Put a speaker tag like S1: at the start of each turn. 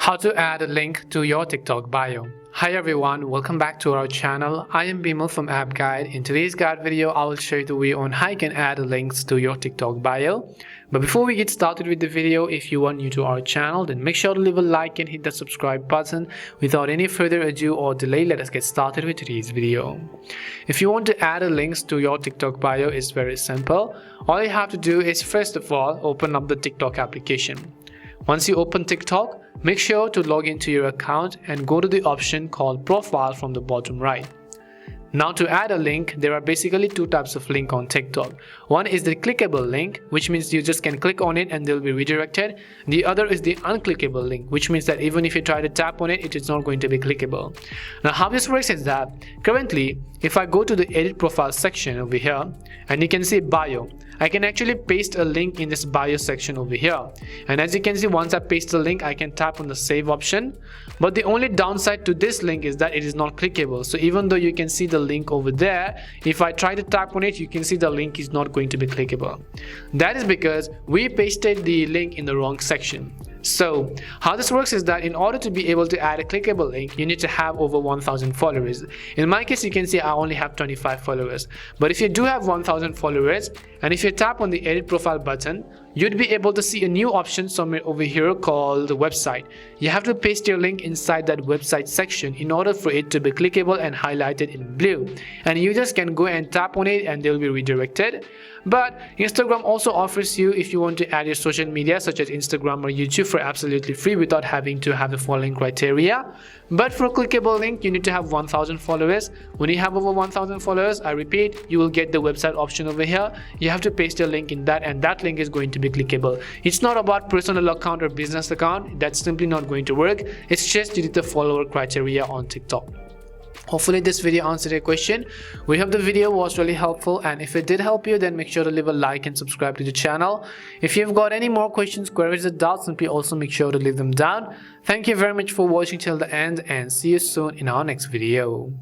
S1: How to add a link to your TikTok bio. Hi everyone, welcome back to our channel. I am Bimal from App Guide. In today's guide video, I will show you the way on how you can add links to your TikTok bio. But before we get started with the video, if you are new to our channel, then make sure to leave a like and hit the subscribe button. Without any further ado or delay, let us get started with today's video. If you want to add links to your TikTok bio, it's very simple. All you have to do is first of all, open up the TikTok application. Once you open TikTok, make sure to log into your account and go to the option called Profile from the bottom right. Now to add a link, there are basically two types of link on TikTok. One is the clickable link, which means you just can click on it and they'll be redirected. The other is the unclickable link, which means that even if you try to tap on it, it is not going to be clickable. Now how this works is that currently, if I go to the edit profile section over here and you can see bio, I can actually paste a link in this bio section over here. And as you can see, once I paste the link, I can tap on the save option. But the only downside to this link is that it is not clickable. So even though you can see the link over there, if I try to tap on it, you can see the link is not going to be clickable. That is because we pasted the link in the wrong section. So how this works is that in order to be able to add a clickable link, you need to have over 1000 followers. In my case, you can see I only have 25 followers. But if you do have 1000 followers, and if you tap on the edit profile button, you'd be able to see a new option somewhere over here called the website. You have to paste your link inside that website section in order for it to be clickable and highlighted in blue. And users can go and tap on it and they'll be redirected. But Instagram also offers you, if you want to add your social media such as Instagram or YouTube, for absolutely free without having to have the following criteria. But for a clickable link, you need to have 1000 followers. When you have over 1000 followers, I repeat, you will get the website option over here. You have to paste your link in that, and that link is going to be clickable. It's not about personal account or business account. That's simply not going to work. It's just you need to follow our criteria on TikTok. Hopefully this video answered your question. We hope the video was really helpful, and if it did help you, then make sure to leave a like and subscribe to the channel. If you've got any more questions, queries or doubts, simply also make sure to leave them down. Thank you very much for watching till the end, and see you soon in our next video.